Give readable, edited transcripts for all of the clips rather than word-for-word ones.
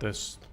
test.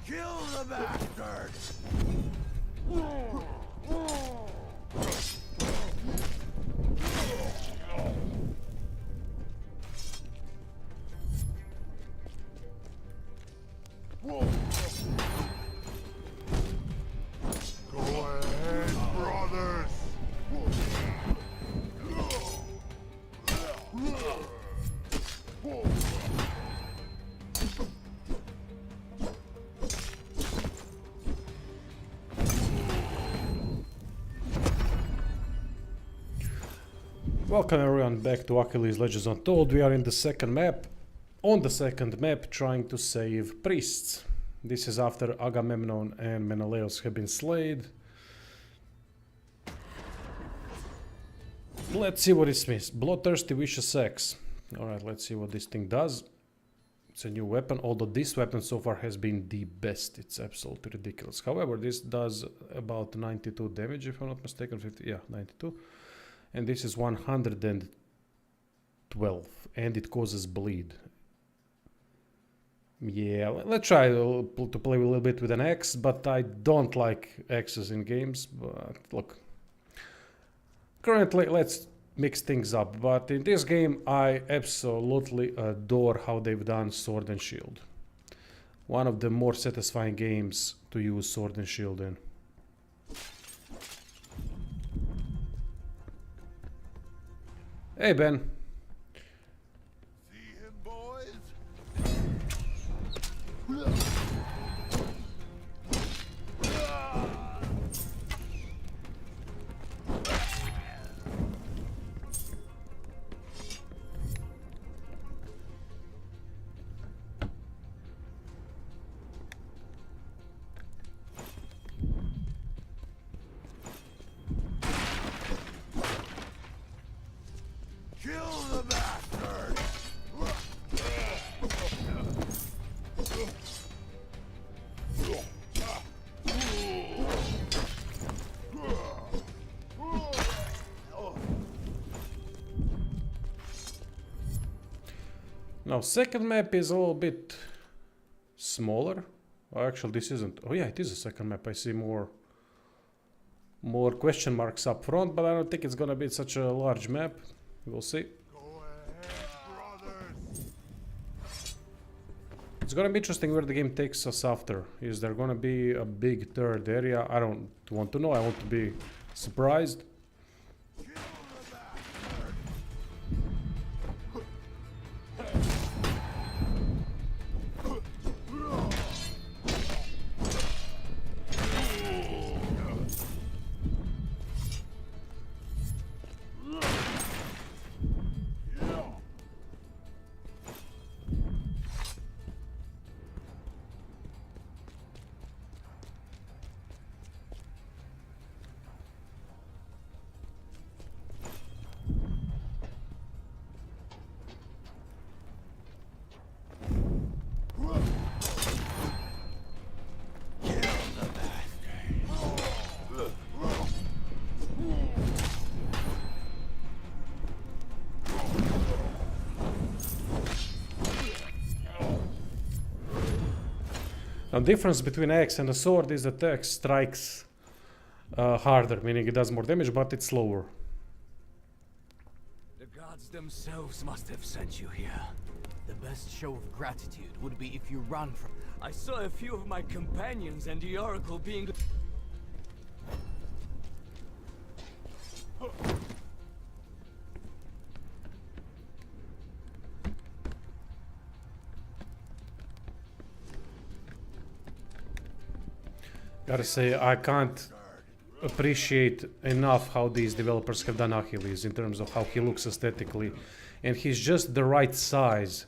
Kill the bastard! Go ahead, brothers! Welcome everyone back to Achilles Legends Untold. We are in the second map. On the second map, trying to save priests. This is after Agamemnon and Menelaus have been slain. Let's see what is missed. Bloodthirsty vicious sex. Alright, let's see what this thing does. It's a new weapon, although this weapon so far has been the best. It's absolutely ridiculous. However, this does about 92 damage, if I'm not mistaken. 50, yeah, 92. And this is 112, and it causes bleed. Yeah, let's try to play a little bit with an axe, but I don't like axes in games. But look, currently let's mix things up. But in this game, I absolutely adore how they've done Sword and Shield. One of the more satisfying games to use Sword and Shield in. Hey, Ben. See him, boys? Kill the bastard! Now, second map is a little bit smaller. Oh, actually, this isn't. Oh yeah, it is a second map. I see more question marks up front, but I don't think it's gonna be such a large map. We'll see. Go ahead, brothers! It's gonna be interesting where the game takes us after. Is there gonna be a big third area? I don't want to know. I want to be surprised. Kill the bastard! Now, the difference between axe and a sword is that the axe strikes harder, meaning it does more damage, but it's slower. The gods themselves must have sent you here. The best show of gratitude would be if you run from... I saw a few of my companions and the oracle being... Gotta say, I can't appreciate enough how these developers have done Achilles in terms of how he looks aesthetically, and he's just the right size,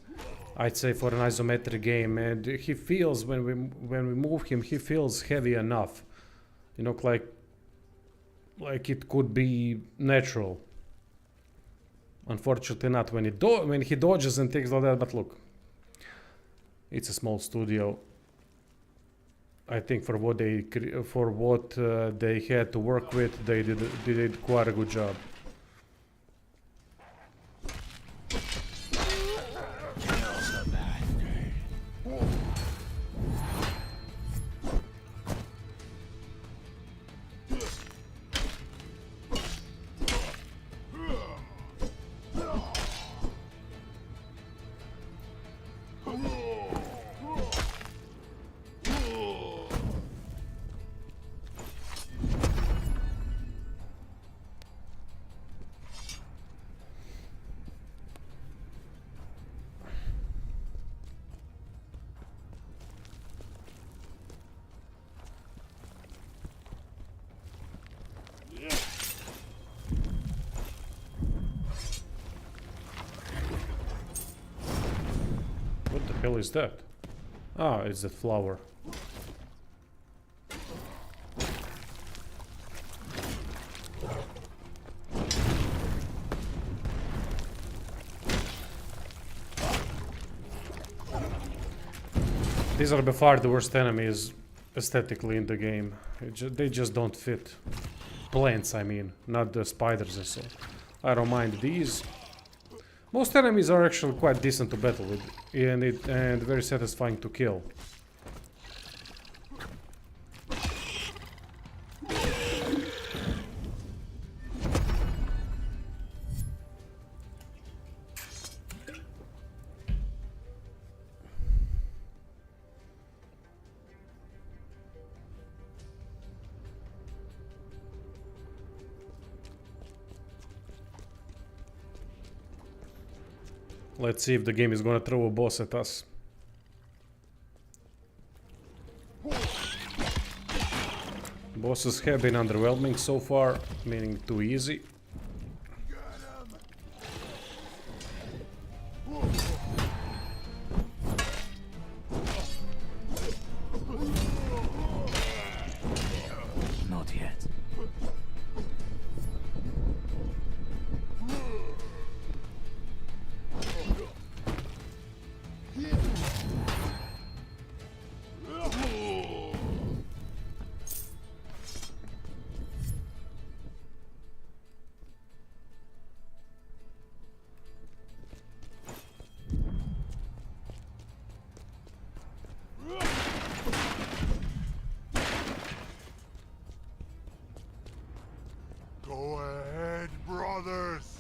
I'd say, for an isometric game. And he feels, when we move him, he feels heavy enough, you know, like it could be natural. Unfortunately, not when he dodges and things like that. But look, it's a small studio. I think for what they had to work with, they did quite a good job. What the hell is that? Ah, it's that flower. These are by far the worst enemies aesthetically in the game. They just don't fit. Plants, I mean, not the spiders and so. I don't mind these. Most enemies are actually quite decent to battle with, and very satisfying to kill. Let's see if the game is gonna throw a boss at us. Bosses have been underwhelming so far, meaning too easy. Not yet. Go ahead, brothers.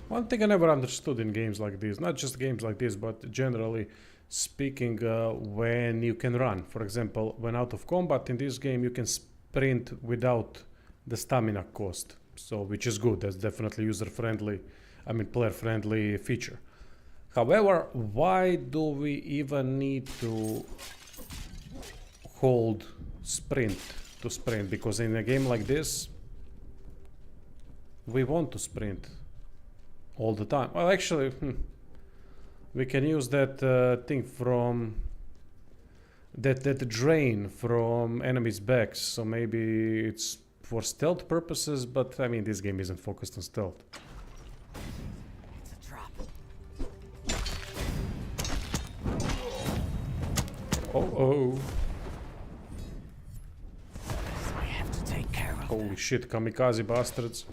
One thing I never understood in games like this, not just games like this, but generally speaking, when you can run. For example, when out of combat in this game, you can sprint without the stamina cost. So, which is good. That's definitely user-friendly, I mean player-friendly feature. However, why do we even need to hold sprint to sprint? Because in a game like this, we want to sprint all the time. Well, actually, we can use that thing from that drain from enemies' backs. So maybe it's for stealth purposes, but I mean, this game isn't focused on stealth. It's a trap. Oh. I have to take care of Holy shit, kamikaze bastards.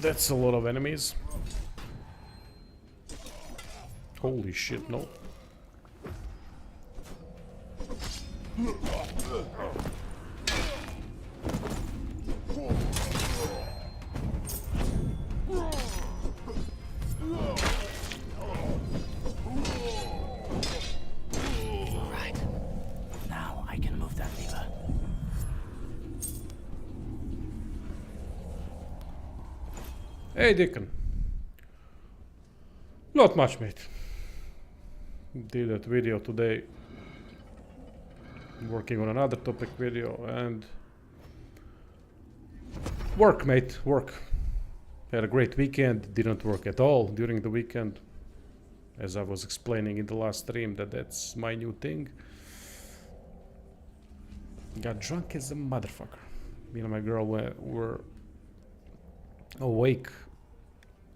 That's a lot of enemies. Holy shit, no. Alright. Now I can move that lever. Hey, Deacon. Not much, mate. Did that video today. Working on another topic video and... Work, mate, work. Had a great weekend, didn't work at all during the weekend. As I was explaining in the last stream that's my new thing. Got drunk as a motherfucker. Me and my girl were awake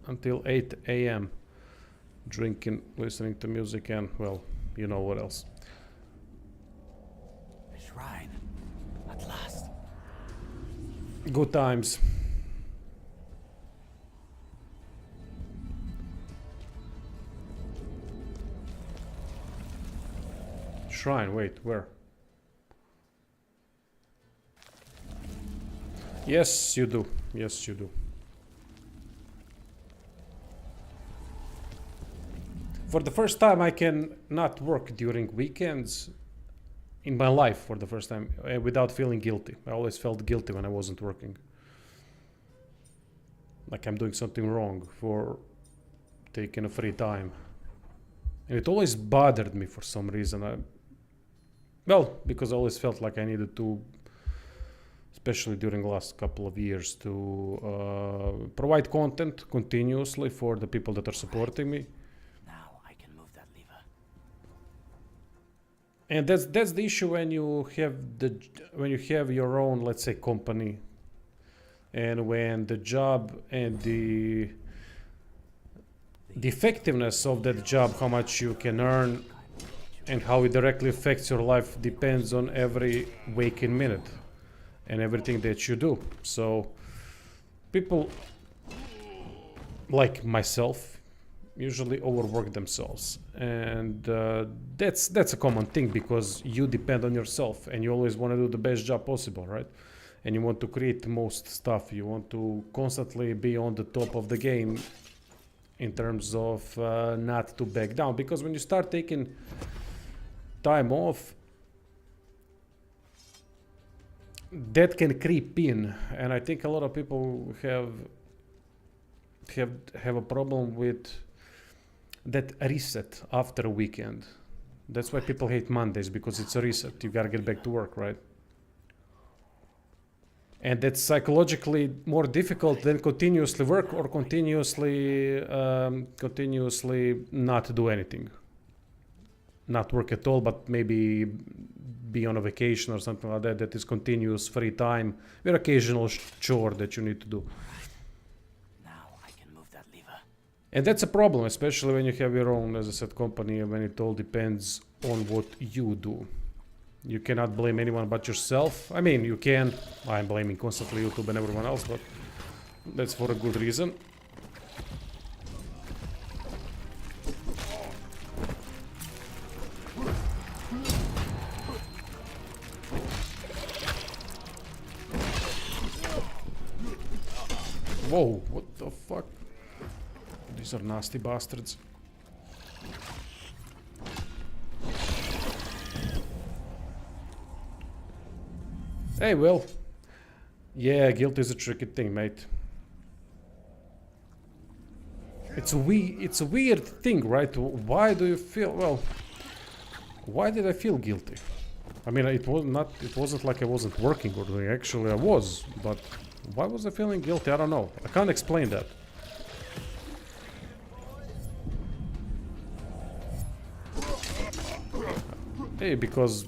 until 8 AM. Drinking, listening to music and, well, you know what else. A shrine. At last. Good times. Shrine, wait, where? Yes, you do. Yes, you do. For the first time, I can not work during weekends in my life for the first time without feeling guilty. I always felt guilty when I wasn't working. Like I'm doing something wrong for taking a free time. And it always bothered me for some reason. Well, because I always felt like I needed to, especially during the last couple of years, to provide content continuously for the people that are supporting me. Now I can move that lever. And that's the issue when you have your own, let's say, company, and when the job and the effectiveness of that job, how much you can earn, and how it directly affects your life depends on every waking minute and everything that you do. So people like myself usually overwork themselves, and that's a common thing because you depend on yourself and you always want to do the best job possible, right? And you want to create the most stuff. You want to constantly be on the top of the game in terms of not to back down, because when you start taking time off, that can creep in, and I think a lot of people have a problem with that reset after a weekend. That's why people hate Mondays, because it's a reset. You gotta get back to work, right? And that's psychologically more difficult than continuously work or continuously not do anything. Not work at all, but maybe be on a vacation or something like that. That is continuous free time with occasional chore that you need to do. Now I can move that lever. And that's a problem, especially when you have your own, as I said, company, and when it all depends on what you do. You cannot blame anyone but yourself. I mean, you can. I'm blaming constantly YouTube and everyone else, but that's for a good reason. Whoa, what the fuck? These are nasty bastards. Hey, well, yeah, guilt is a tricky thing, mate. It's a weird thing, right? Why do you feel, well, why did I feel guilty? I mean, it wasn't like I wasn't working or doing, actually I was, but why was I feeling guilty? I don't know. I can't explain that. Hey, because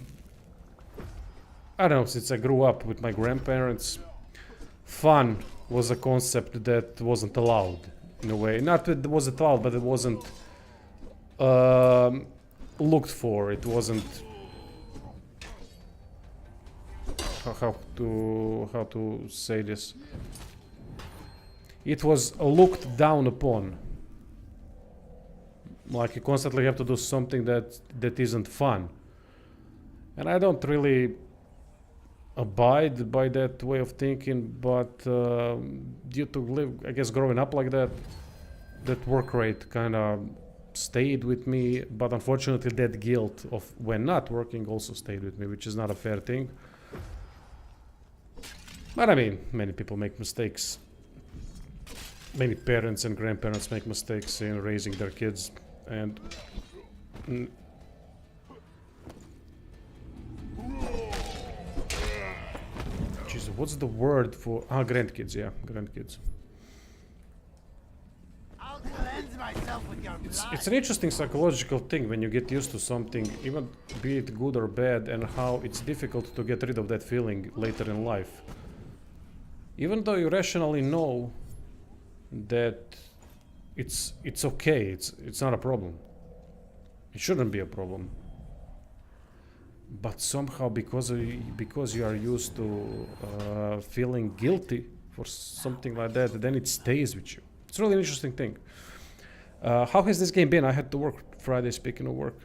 I don't know, since I grew up with my grandparents, fun was a concept that wasn't allowed in a way. Not that it wasn't allowed, but it wasn't looked for. It wasn't how to say this. it was looked down upon. Like you constantly have to do something that isn't fun. And I don't really abide by that way of thinking, but due to I guess growing up like that, that work rate kind of stayed with me, but unfortunately that guilt of when not working also stayed with me, which is not a fair thing. But I mean, many people make mistakes. Many parents and grandparents make mistakes in raising their kids, and Jesus, what's the word for grandkids? Yeah, grandkids. I'll cleanse myself with your blood. It's an interesting psychological thing when you get used to something, even be it good or bad, and how it's difficult to get rid of that feeling later in life. Even though you rationally know that it's okay, it's not a problem. It shouldn't be a problem. But somehow, because you are used to feeling guilty for something like that, then it stays with you. It's really an interesting thing. How has this game been? I had to work Friday, speaking of work.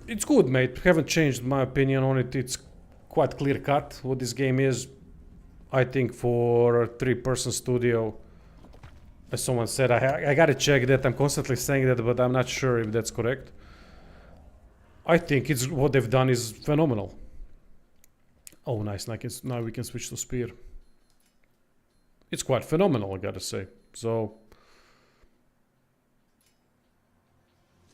It's good, mate. Haven't changed my opinion on it. It's quite clear cut what this game is. I think for a 3-person studio, as someone said, I gotta check that. I'm constantly saying that, but I'm not sure if that's correct. I think it's what they've done is phenomenal. Oh, nice. Now we can switch to spear. It's quite phenomenal, I gotta say. So,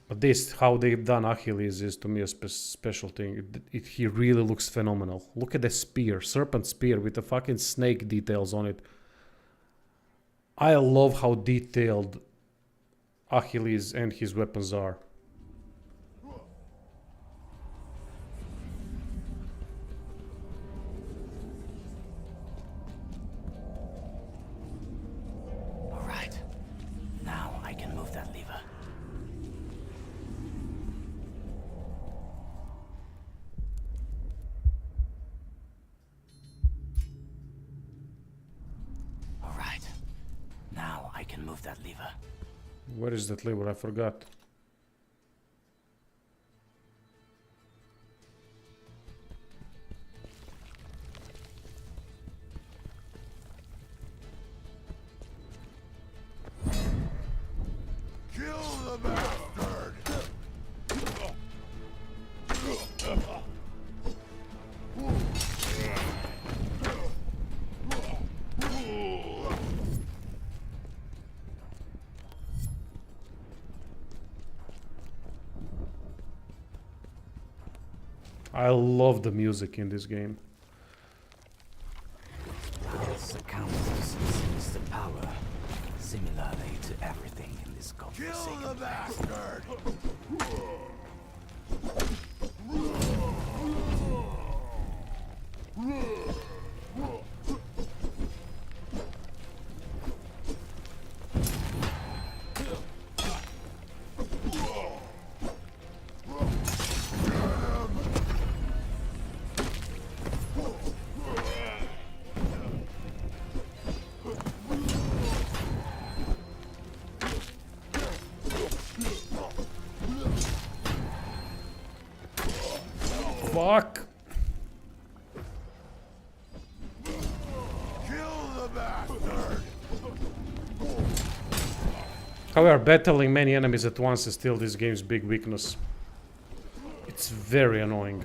but this, how they've done Achilles, is to me a special thing. He really looks phenomenal. Look at the spear, serpent spear with the fucking snake details on it. I love how detailed Achilles and his weapons are. Where is that lever? I forgot. Kill the bastard! I love the music in this game. This account sees the power, similarly to everything in this godforsaken Kill the bastard! Fuck! Kill the bastard! However, battling many enemies at once is still this game's big weakness. It's very annoying.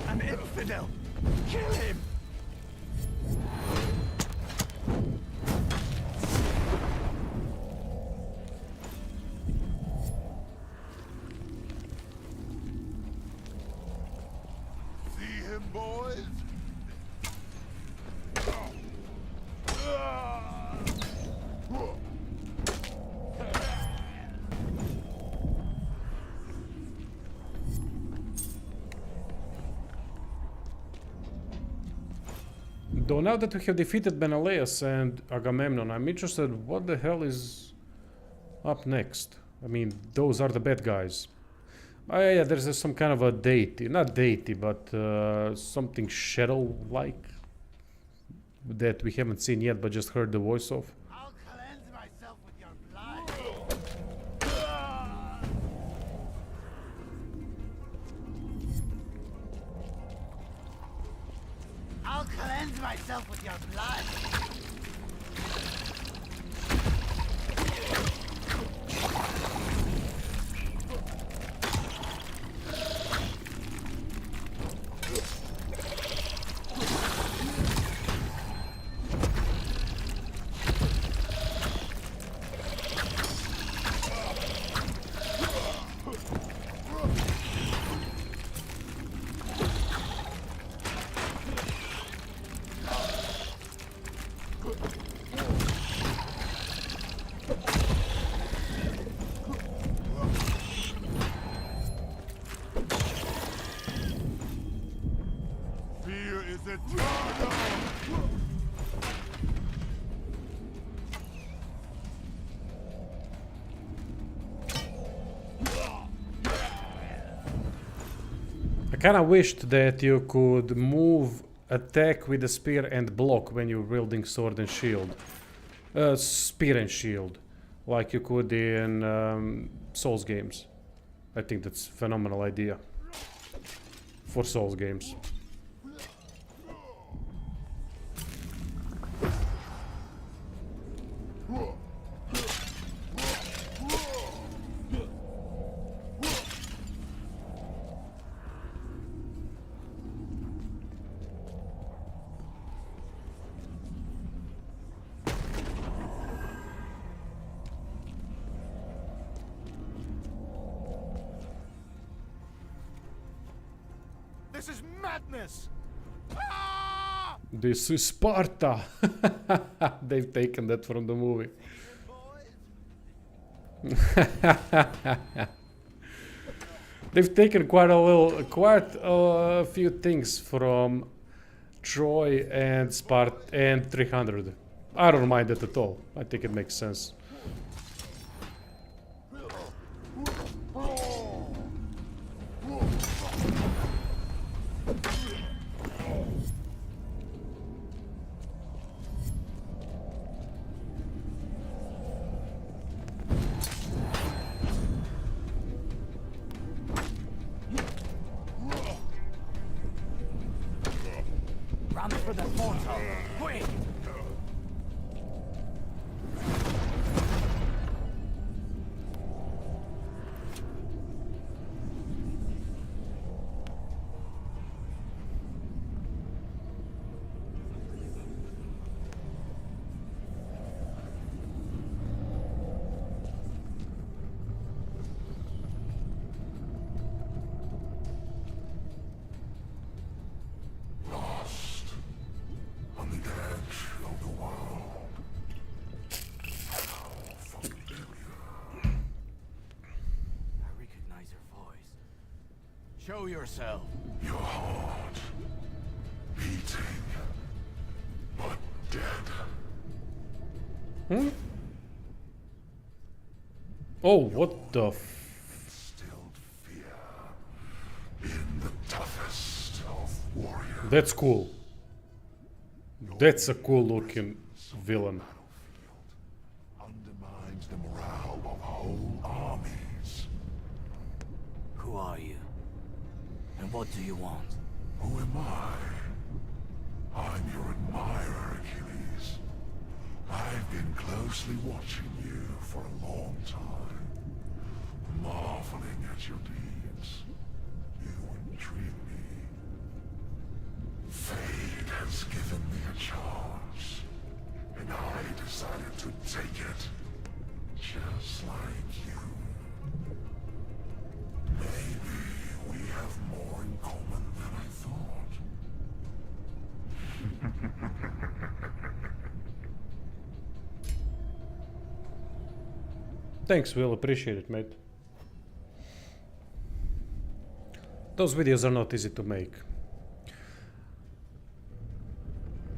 An infidel! Kill him! boys. Though now that we have defeated Menelaus and Agamemnon, I'm interested what the hell is up next. I mean, those are the bad guys. Oh yeah, there's some kind of a deity, not deity, but something shadow-like that we haven't seen yet, but just heard the voice of. I'll cleanse myself with your blood. I'll cleanse myself with your blood. Fear is eternal. I kinda wished that you could move, attack with the spear and block when you're wielding sword and shield. Spear and shield. Like you could in Souls games. I think that's a phenomenal idea. For Souls games. This is madness! Ah! This is Sparta! They've taken that from the movie. They've taken quite a few things from Troy and Sparta and 300. I don't mind it at all. I think it makes sense. Run for the portal, quick! On the edge of the world. How familiar. I recognize your voice. Show yourself. Your heart beating, but dead. Hmm? Oh, what the Stilled fear in the toughest of warriors. That's cool. That's a cool looking villain. Undermines the morale of whole armies. Who are you? And what do you want? Who am I? I'm your admirer, Achilles. I've been closely watching you for a long time, marveling at your deeds. You intrigue me. Fate has given me a chance, and I decided to take it, just like you. Maybe we have more in common than I thought. Thanks, Will. Appreciate it, mate. Those videos are not easy to make.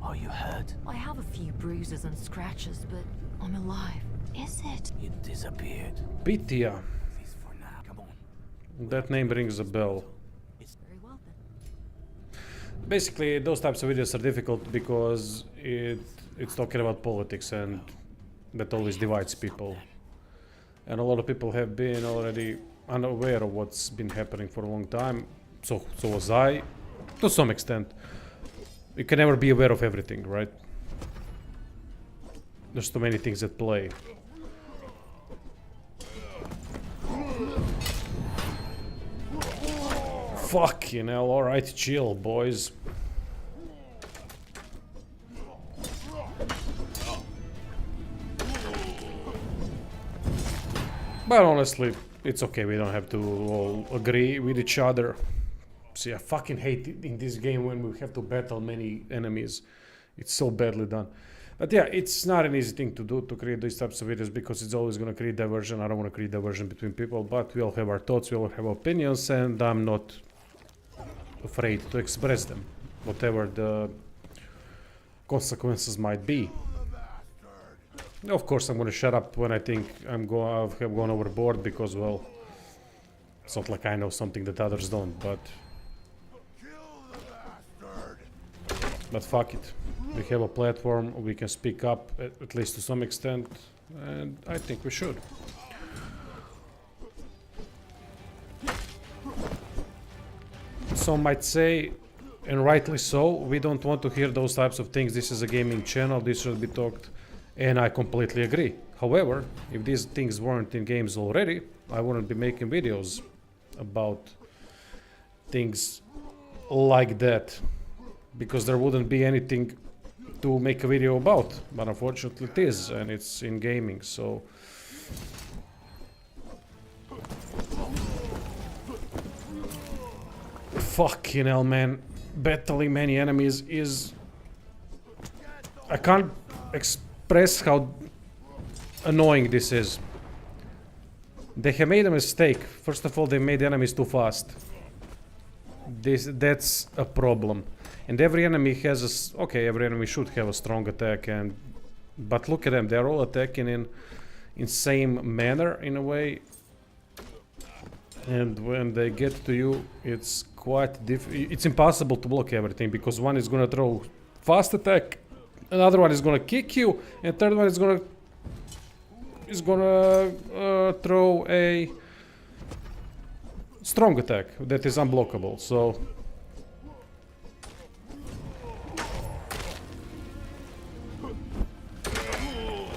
Are you hurt? I have a few bruises and scratches, but I'm alive. Is it? It disappeared. Pitya. At least for now. Come on. That name rings a bell. Very well then. Basically, those types of videos are difficult because it's talking about politics, and that always divides people. And a lot of people have been already unaware of what's been happening for a long time. So was I, to some extent. You can never be aware of everything, right? There's too many things at play. Fucking hell, alright, chill, boys. But honestly, it's okay, we don't have to all agree with each other. See, I fucking hate it in this game when we have to battle many enemies. It's so badly done. But yeah, it's not an easy thing to do, to create these types of videos, because it's always going to create diversion. I don't want to create diversion between people, but we all have our thoughts, we all have opinions, and I'm not afraid to express them, whatever the consequences might be. Of course, I'm going to shut up when I think I have gone overboard, because, well, it's not like I know something that others don't, but fuck it. We have a platform, we can speak up, at least to some extent, and I think we should. Some might say, and rightly so, we don't want to hear those types of things. This is a gaming channel, this should be talked, and I completely agree. However, if these things weren't in games already, I wouldn't be making videos about things like that, because there wouldn't be anything to make a video about. But unfortunately it is, and it's in gaming, so... Fucking hell, man. Battling many enemies is... I can't express how annoying this is. They have made a mistake. First of all, they made enemies too fast. That's a problem. And every enemy has a... Okay, every enemy should have a strong attack, and... But look at them, they're all attacking in same manner, in a way. And when they get to you, it's quite it's impossible to block everything, because one is gonna throw fast attack, another one is gonna kick you, and third one is gonna throw a strong attack that is unblockable. So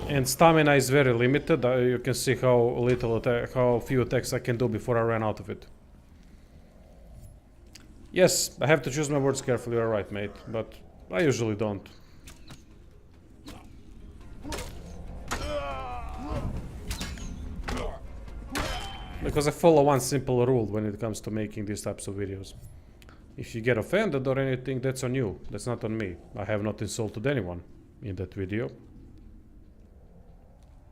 and stamina is very limited. You can see how few attacks I can do before I ran out of it. Yes, I have to choose my words carefully, you're right, mate, but I usually don't. Because I follow one simple rule when it comes to making these types of videos. If you get offended or anything, that's on you, that's not on me. I have not insulted anyone in that video.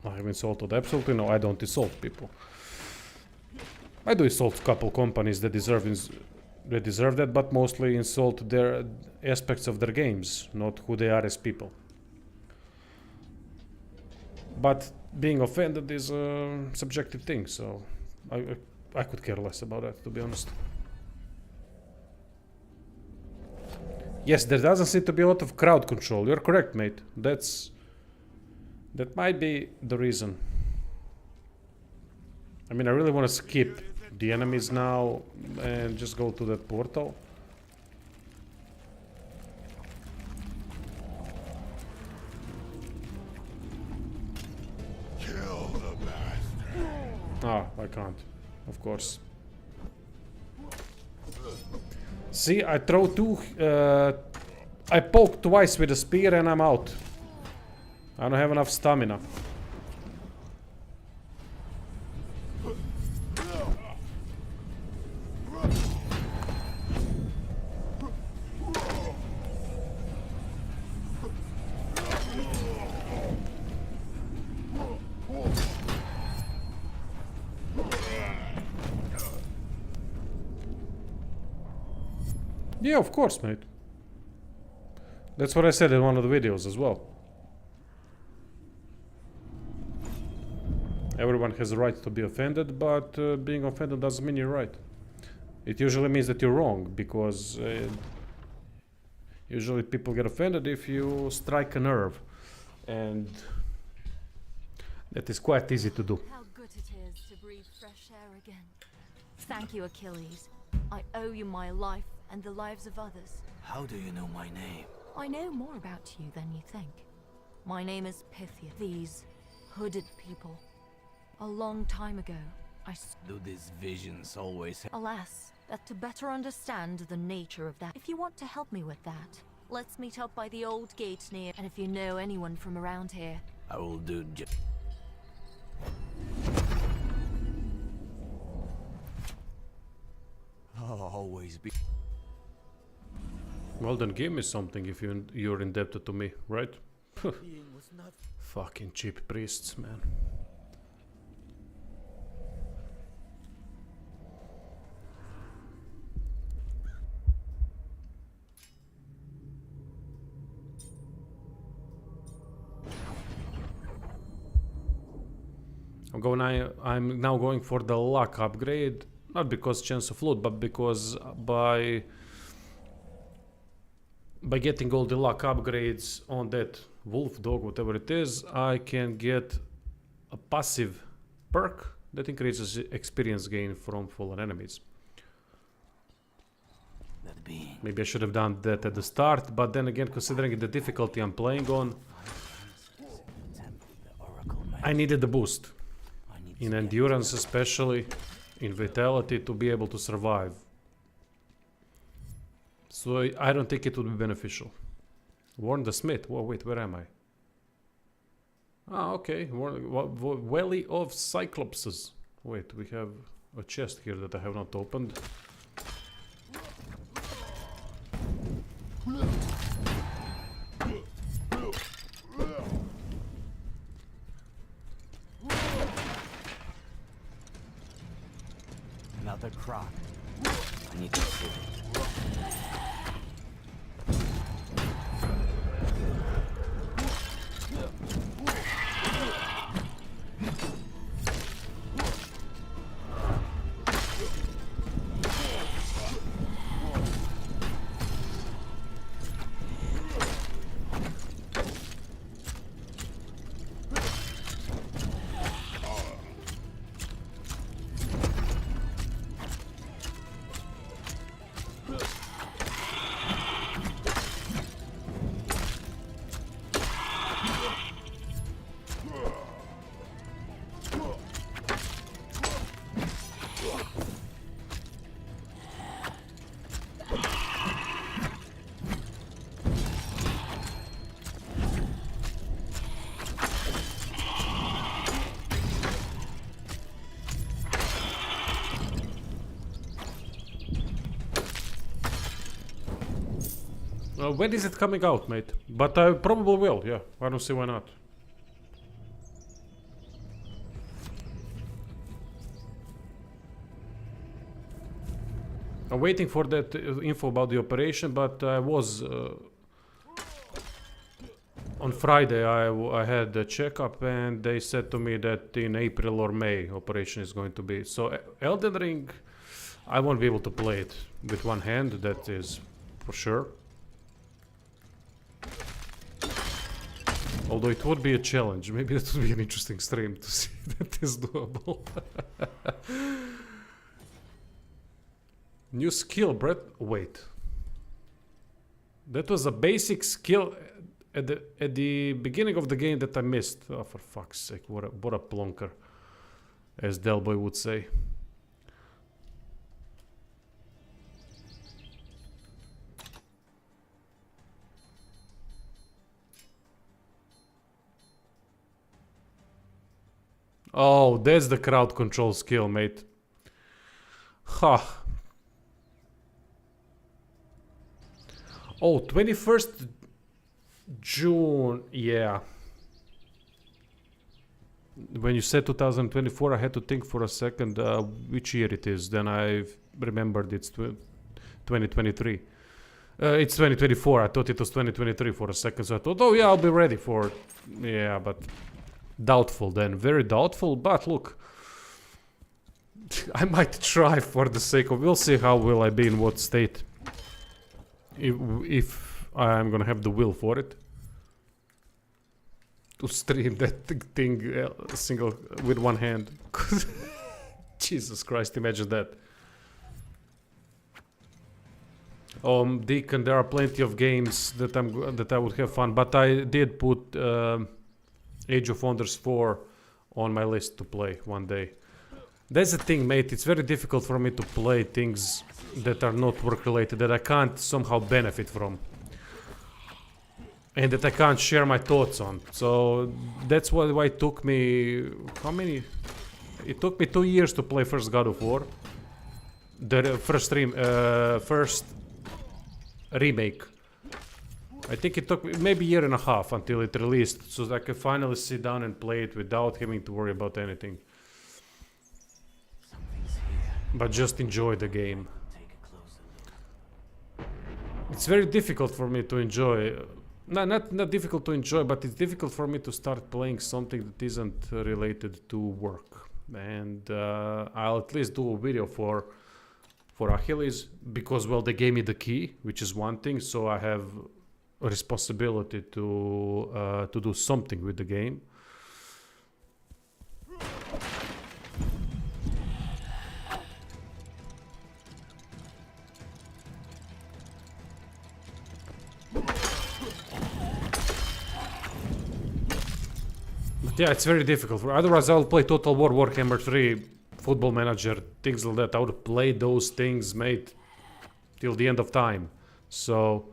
I have insulted absolutely no, I don't insult people. I do insult a couple companies that deserve that, but mostly insult their aspects of their games, not who they are as people. But being offended is a subjective thing, so I could care less about that, to be honest. Yes, there doesn't seem to be a lot of crowd control. You're correct, mate. That might be the reason. I mean, I really want to skip the enemies now and just go to that portal. Kill the bastard. Ah, I can't, of course. See, I throw I poke twice with a spear and I'm out. I don't have enough stamina. Yeah, of course, mate. That's what I said in one of the videos as well. Everyone has a right to be offended, but being offended doesn't mean you're right. It usually means that you're wrong, because usually people get offended if you strike a nerve. And that is quite easy to do. How good it is to breathe fresh air again. Thank you, Achilles. I owe you my life and the lives of others. How do you know my name? I know more about you than you think. My name is Pythia. These hooded people. A long time ago, Do these visions always alas, that to better understand the nature of that, if you want to help me with that, let's meet up by the old gate near, and if you know anyone from around here. I will do I'll always be. Well, then give me something if you're indebted to me, right? Being was not. Fucking cheap priests, man. I'm now going for the luck upgrade, not because chance of loot, but because by getting all the luck upgrades on that wolf dog, whatever it is, I can get a passive perk that increases experience gain from fallen enemies. That being. Maybe I should have done that at the start, but then again, considering the difficulty I'm playing on, The Oracle I needed the boost. I need In to get endurance especially, in vitality, to be able to survive. So I don't think it would be beneficial. Warn the Smith. Whoa, wait, where am I? Ah, okay. Valley of Cyclopses. Wait, we have a chest here that I have not opened. another croc. I need to see. When is it coming out, mate? But I probably will, yeah. I don't see why not. I'm waiting for that info about the operation, but I was... on Friday I had a checkup and they said to me that in April or May operation is going to be. So Elden Ring, I won't be able to play it with one hand, that is for sure. Although it would be a challenge, maybe that would be an interesting stream to see that is doable. New skill, Brett. Wait. That was a basic skill at the beginning of the game that I missed. Oh, for fuck's sake, what a plonker, as Delboy would say. Oh, that's the crowd control skill, mate. Ha. Oh, 21st June, yeah. When you said 2024, I had to think for a second which year it is. Then I remembered it's 2023. It's 2024. I thought it was 2023 for a second, so I thought, oh yeah, I'll be ready for it. Yeah, but doubtful then. Very doubtful, but look. I might try for the sake of... We'll see how will I be in what state. If I'm gonna have the will for it. To stream that thing single with one hand. Jesus Christ, imagine that. Deacon, there are plenty of games that I would have fun, but I did put Age of Wonders 4 on my list to play one day. That's the thing, mate. It's very difficult for me to play things that are not work related, that I can't somehow benefit from, and that I can't share my thoughts on. So that's why it took me... How many? It took me 2 years to play first God of War. The first remake. I think it took me maybe a year and a half until it released, so that I could finally sit down and play it without having to worry about anything. But just enjoy the game. It's very difficult for me to enjoy. Not difficult to enjoy, but it's difficult for me to start playing something that isn't related to work. And I'll at least do a video for Achilles, because, well, they gave me the key, which is one thing, so I have a responsibility to do something with the game. Yeah, it's very difficult. Otherwise, I'll play Total War, Warhammer 3, Football Manager, things like that. I would play those things, mate, till the end of time. So,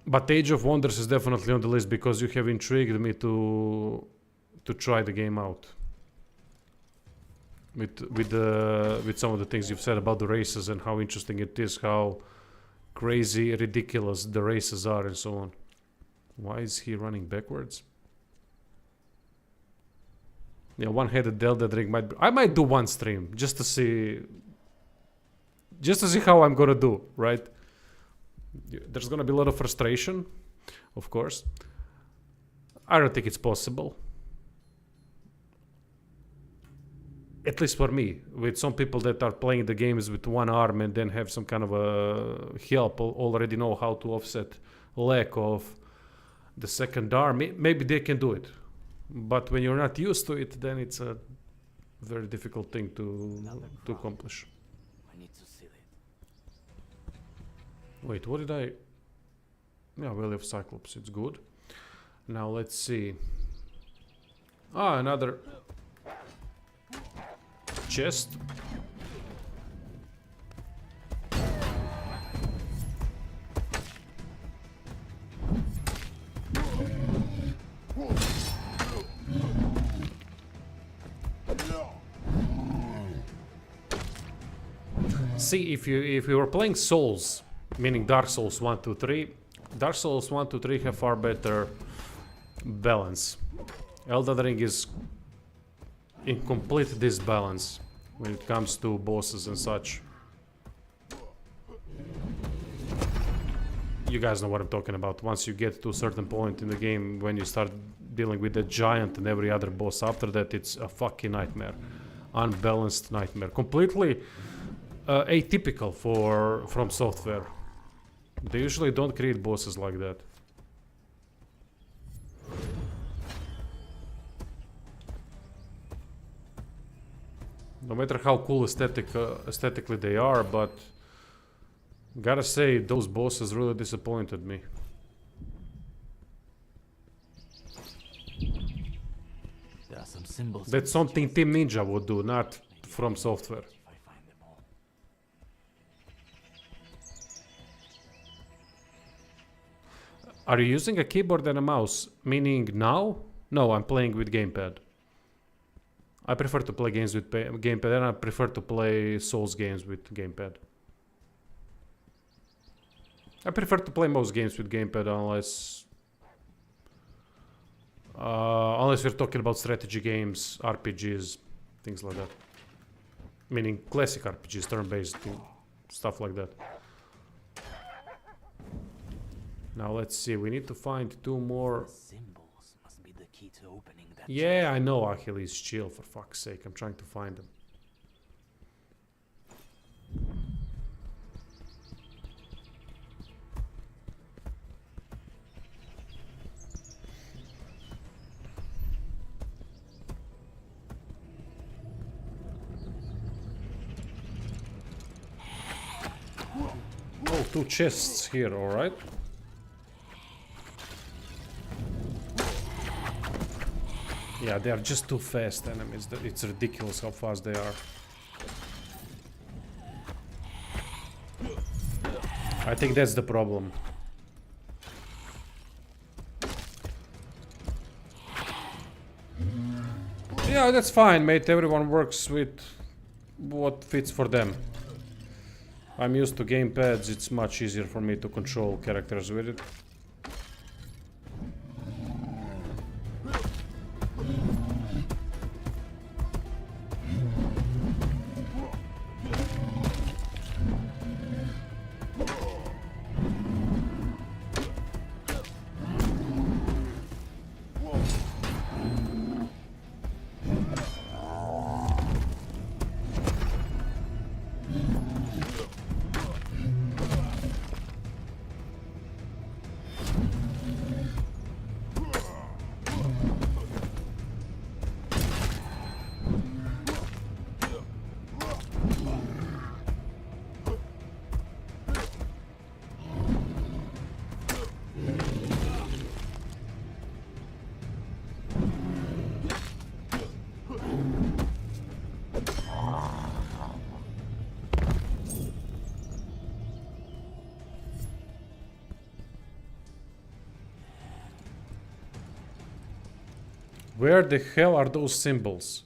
but Age of Wonders is definitely on the list because you have intrigued me to try the game out. With some of the things you've said about the races and how interesting it is, how crazy, ridiculous the races are, and so on. Why is he running backwards? Yeah, one-headed Delta Drink might be... I might do one stream just to see how I'm gonna do, right? There's gonna be a lot of frustration, of course. I don't think it's possible. At least for me, with some people that are playing the games with one arm and then have some kind of a help, already know how to offset lack of the second arm. Maybe they can do it, but when you're not used to it, then it's a very difficult thing to accomplish. I need to seal it. Wait, what did I... Yeah, Valley of Cyclops, it's good. Now let's see. Ah, another chest. See, if you were playing Souls, meaning Dark Souls 1, 2, 3, Dark Souls 1, 2, 3 have far better balance. Elden Ring is in complete disbalance when it comes to bosses and such. You guys know what I'm talking about. Once you get to a certain point in the game, when you start dealing with the giant and every other boss after that, it's a fucking nightmare. Unbalanced nightmare. Completely atypical from Software. They usually don't create bosses like that. No matter how cool aesthetically they are, but gotta say, those bosses really disappointed me. There are some symbols. That's something Team Ninja would do, not From Software. If I find them all. Are you using a keyboard and a mouse? Meaning now? No, I'm playing with gamepad. I prefer to play games with gamepad, and I prefer to play Souls games with gamepad. I prefer to play most games with gamepad unless we're talking about strategy games, RPGs, things like that. Meaning classic RPGs, turn-based stuff like that. Now let's see, we need to find 2 more. Symbols must be the key to opening that. Yeah, I know, Achilles, chill, for fuck's sake, I'm trying to find them. Oh, 2 chests here, alright. Yeah, they are just too fast enemies. It's ridiculous how fast they are. I think that's the problem. Yeah, that's fine, mate. Everyone works with what fits for them. I'm used to gamepads. It's much easier for me to control characters with it. Where the hell are those symbols?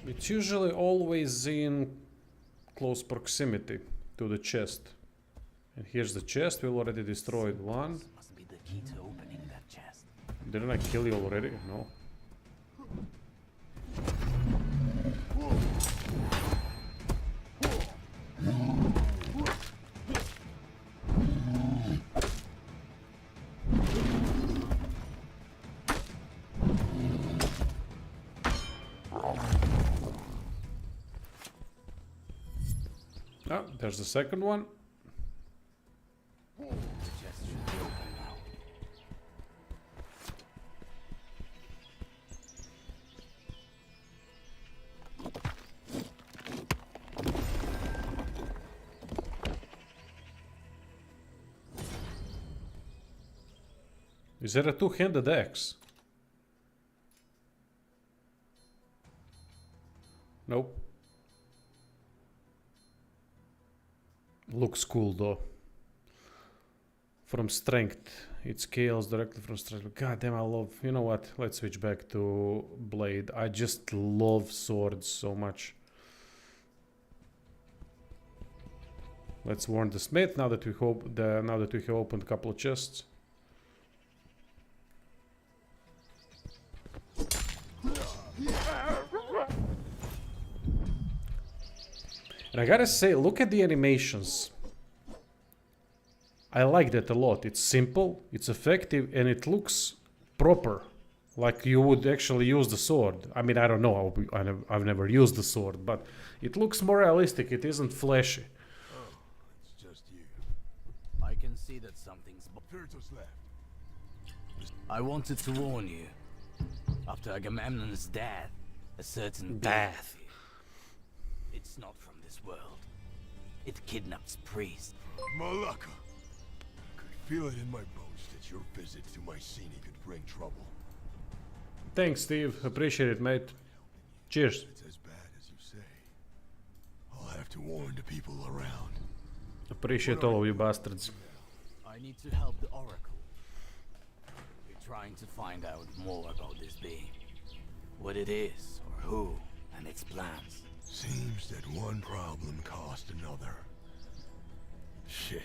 It's usually always in close proximity to the chest. And here's the chest. We already destroyed one. Must be the key to opening that chest. Didn't I kill you already? No. Ah, there's the second one. The chest should be open now. Is there a two-handed axe? Nope. Looks cool though. From strength. It scales directly from strength. God damn, I love... You know what? Let's switch back to blade. I just love swords so much. Let's warn the smith now that we have opened a couple of chests. And I gotta say, look at the animations. I like that a lot. It's simple, it's effective, and it looks proper. Like you would actually use the sword. I mean, I don't know, I've never used the sword, but it looks more realistic, it isn't flashy. Oh, it's just you. I can see that something's... Virtus left. I wanted to warn you. After Agamemnon's death, a certain Death. being- It's not from this world. It kidnaps priests. Malaka! Could feel it in my bones that your visit to Mycenae could bring trouble. Thanks, Steve. Appreciate it, mate. Cheers. It's as bad as you say. I'll have to warn the people around. Appreciate all of you bastards. I need to help the Oracle. We're trying to find out more about this being. What it is, or who, and its plans. Seems that one problem caused another. Shit.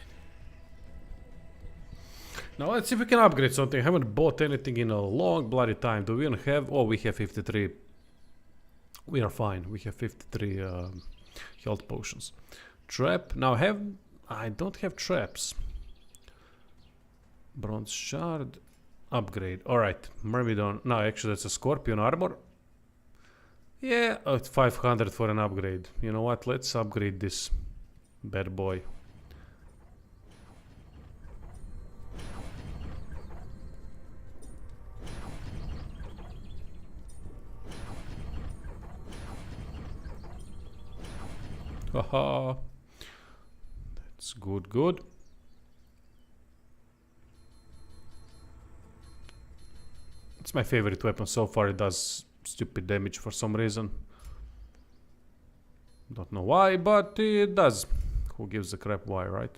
Now let's see if we can upgrade something. I haven't bought anything in a long bloody time. Do we even have... Oh, we have 53. We are fine. We have 53 health potions. Trap. Now I don't have traps. Bronze shard. Upgrade. Alright. Myrmidon. No, actually that's a scorpion armor. Yeah, it's 500 for an upgrade. You know what? Let's upgrade this bad boy. Haha. That's good. It's my favorite weapon so far. It does stupid damage for some reason. Don't know why, but it does. Who gives a crap why, right?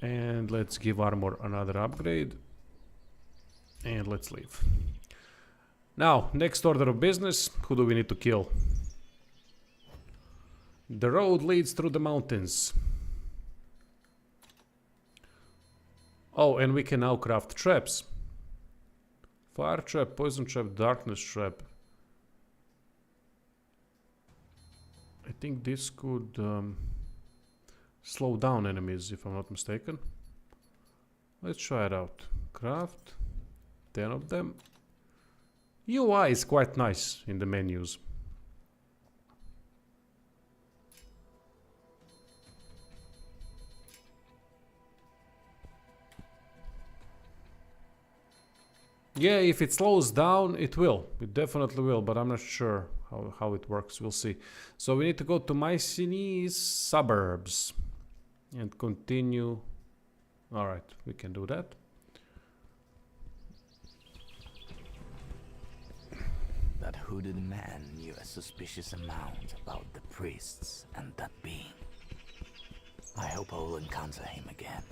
And let's give armor another upgrade. And let's leave. Now, next order of business. Who do we need to kill? The road leads through the mountains. Oh, and we can now craft traps. Fire trap, poison trap, darkness trap. I think this could slow down enemies, if I'm not mistaken. Let's try it out. Craft 10 of them. UI is quite nice in the menus. Yeah, if it slows down, it will. It definitely will, but I'm not sure how it works. We'll see. So we need to go to Mycenae's suburbs and continue. Alright, we can do that. That hooded man knew a suspicious amount about the priests and that being. I hope I will encounter him again.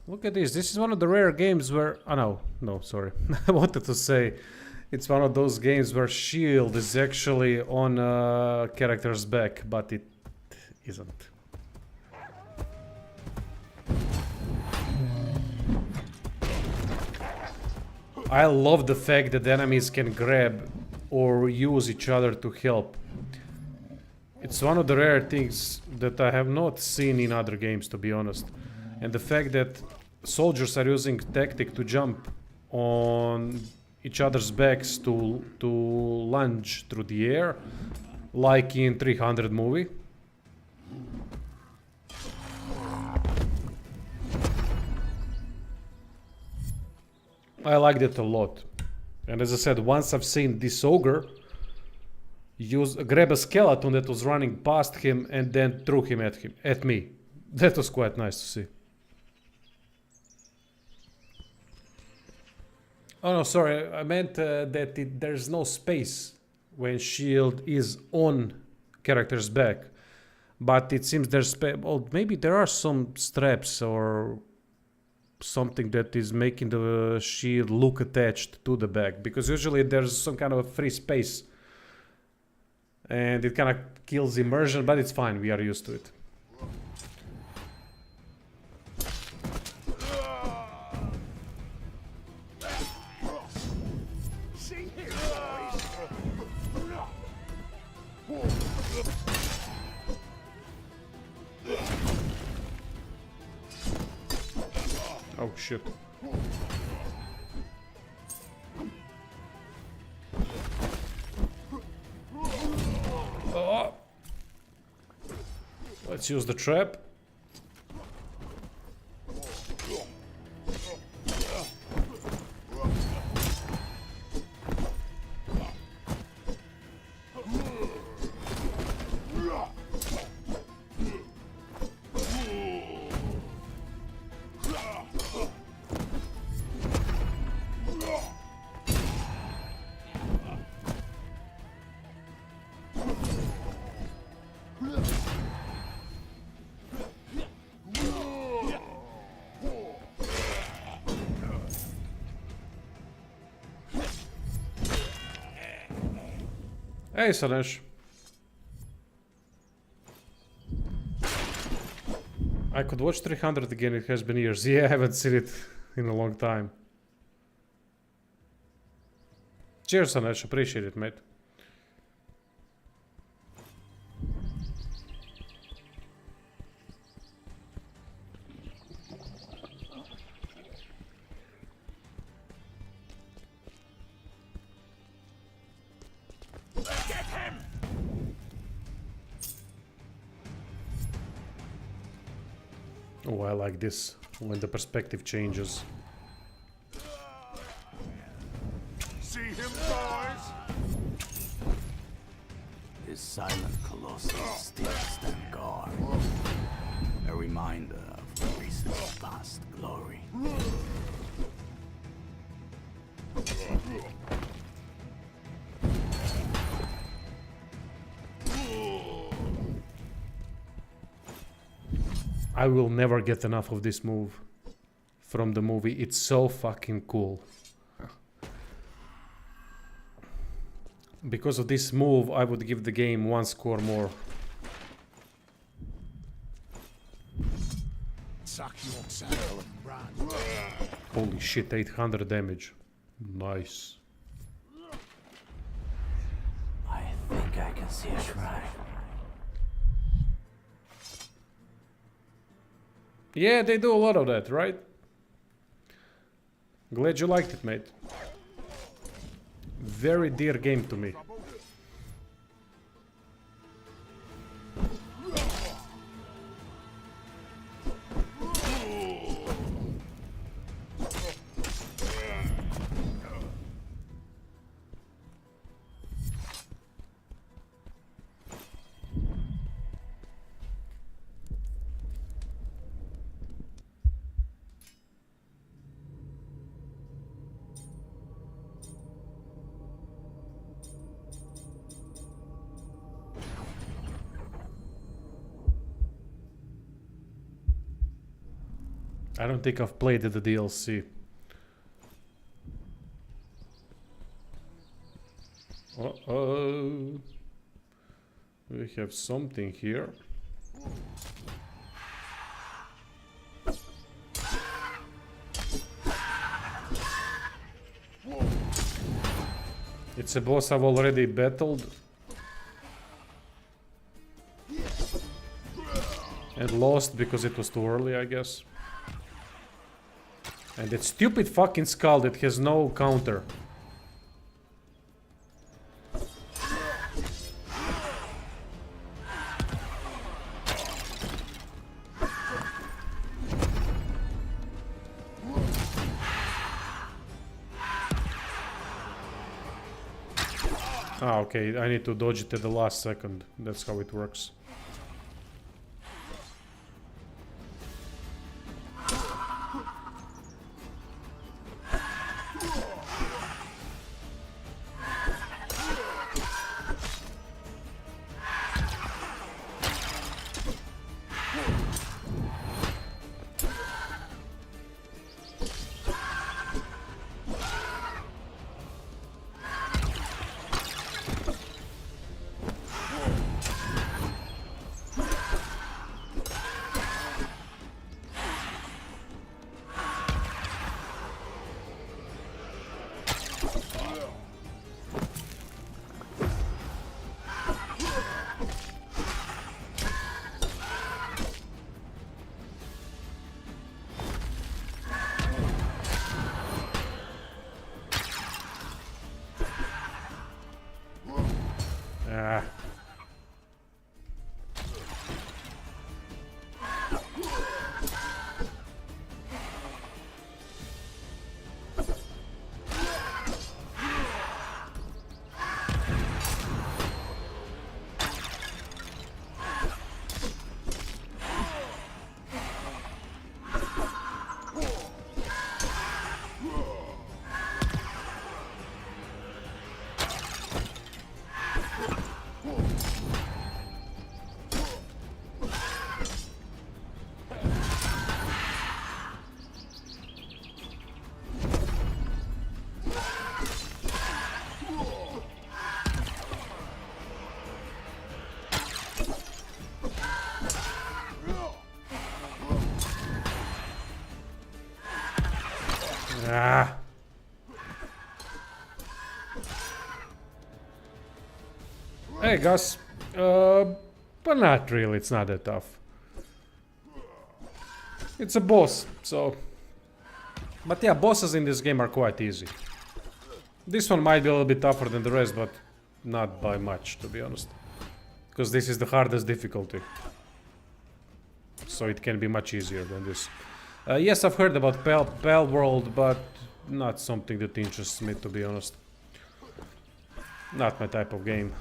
Look at this. This is one of the rare games where... Oh, no, sorry. I wanted to say it's one of those games where shield is actually on a character's back, but it isn't. I love the fact that enemies can grab or use each other to help. It's one of the rare things that I have not seen in other games, to be honest. And the fact that soldiers are using tactic to jump on each other's backs to lunge through the air, like in 300 movie. I like that a lot. And as I said, once I've seen this ogre grab a skeleton that was running past him and then threw him at me. That was quite nice to see. Oh no, sorry, I meant that there's no space when shield is on character's back. But it seems there's space. Well, maybe there are some straps or something that is making the shield look attached to the back. Because usually there's some kind of a free space. And it kind of kills immersion, but it's fine, we are used to it. Oh shit. Oh. Let's use the trap. Hey, Sanesh. I could watch 300 again, it has been years. Yeah, I haven't seen it in a long time. Cheers, Sanesh, appreciate it, mate. Oh, I like this, when the perspective changes. See him, boys? This silent colossus still stand guard. A reminder of Greece's past glory. I will never get enough of this move from the movie. It's so fucking cool. Because of this move, I would give the game 1 score more. Suck your saddle and run. Holy shit, 800 damage. Nice. I think I can see a shrine. Yeah, they do a lot of that, right? Glad you liked it, mate. Very dear game to me. I don't think I've played the DLC. Uh-oh. We have something here. It's a boss I've already battled. And lost because it was too early, I guess. And that stupid fucking skull that has no counter. Ah, okay, I need to dodge it at the last second. That's how it works. Ah. Hey, Gus. But not really, it's not that tough. It's a boss, so... But yeah, bosses in this game are quite easy. This one might be a little bit tougher than the rest, but not by much, to be honest. Because this is the hardest difficulty. So it can be much easier than this. Yes, I've heard about Pal World, but not something that interests me, to be honest. Not my type of game.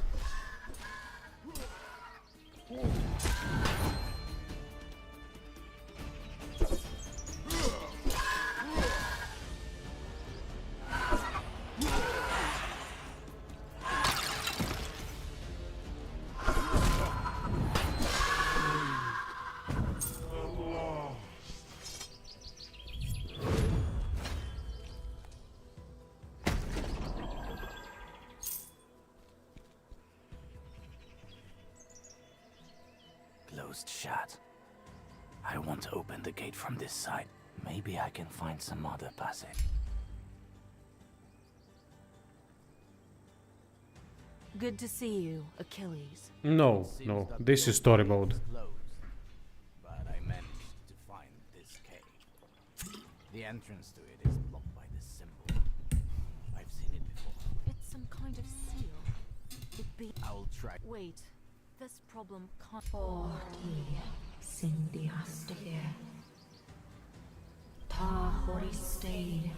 Closed shut. I want to open the gate from this side. Maybe I can find some other passage. Good to see you, Achilles. No, no, this is story mode. But I managed to find this cave. The entrance to it is blocked by this symbol. I've seen it before. It's some kind of seal. It'd be... I'll try. Wait, this problem can't... Sindiastige. Ta horistade.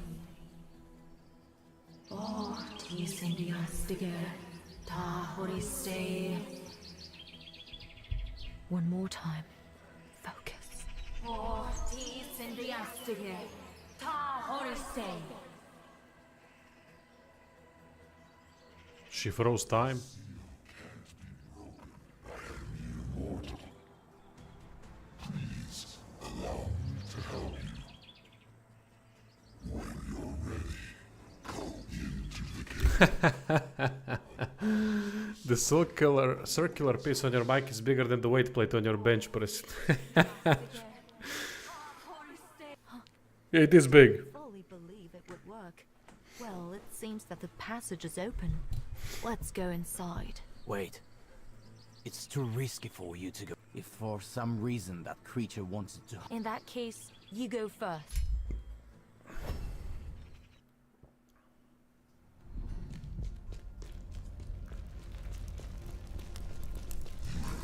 Sindiastige. Ta horistade. One more time. Focus. Sindiastige. Ta horistade. She froze time. Allow me to help you. When you're ready, go into the cave. The circular piece on your mic is bigger than the weight plate on your bench press. It is big. Fully believe it would work. Well, it seems that the passage is open. Let's go inside. Wait. It's too risky for you to go. If for some reason that creature wanted to... In that case, you go first.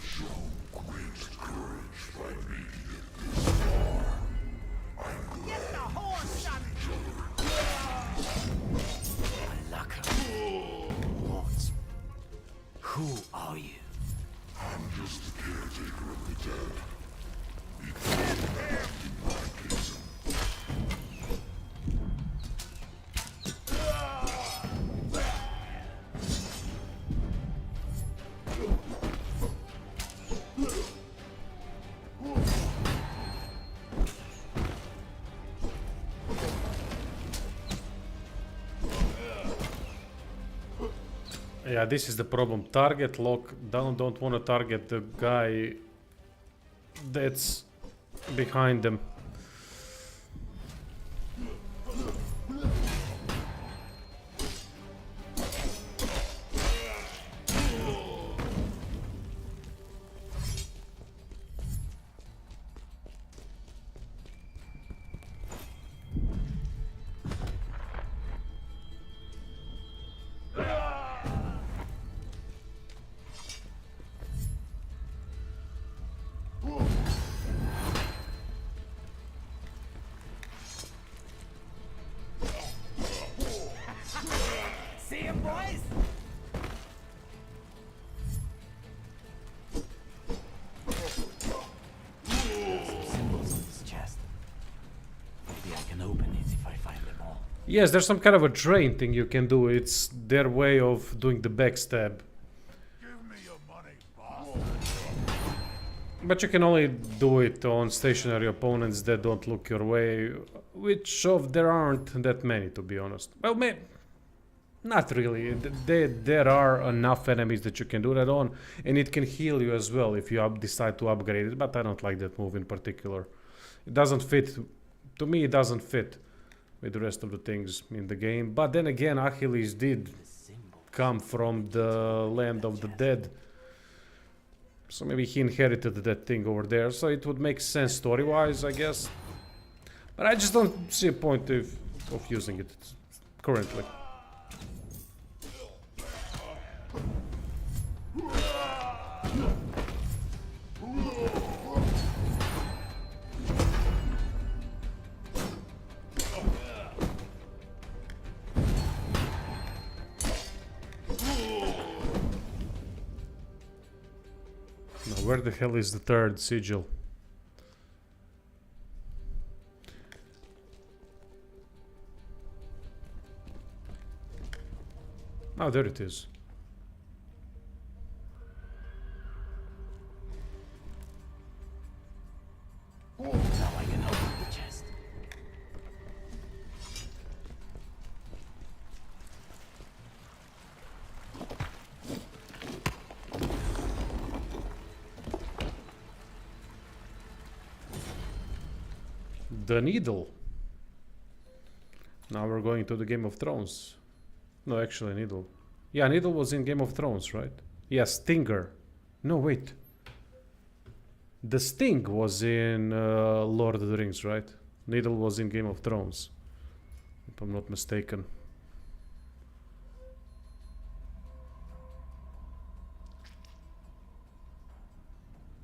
Show great courage by making it this far. I'm glad Get the horse shot! Malaka. What? Who are you? I'm just the caretaker of the dead. Be careful in my kingdom. Yeah, this is the problem. Target lock down. Don't want to target the guy that's behind them. See him, boys? There's some symbols on this chest. Maybe I can open it if I find them all. Yes, there's some kind of a drain thing you can do. It's their way of doing the backstab. Give me your money, boss. But you can only do it on stationary opponents that don't look your way, which there aren't that many, to be honest. Well, not really. There are enough enemies that you can do that on, and it can heal you as well if you decide to upgrade it, but I don't like that move in particular. It doesn't fit. To me, it doesn't fit. with the rest of the things in the game. But then again, Achilles did come from the land of the dead. So maybe he inherited that thing over there. So it would make sense story-wise, I guess. But I just don't see a point of using it currently. Now, where the hell is the third sigil? Oh, there it is. Now I can open the chest. The needle. Now we're going to the Game of Thrones. No, actually, needle. Yeah, needle was in Game of Thrones, right? Yeah, stinger. No, wait. The sting was in Lord of the Rings, right? Needle was in Game of Thrones, if I'm not mistaken.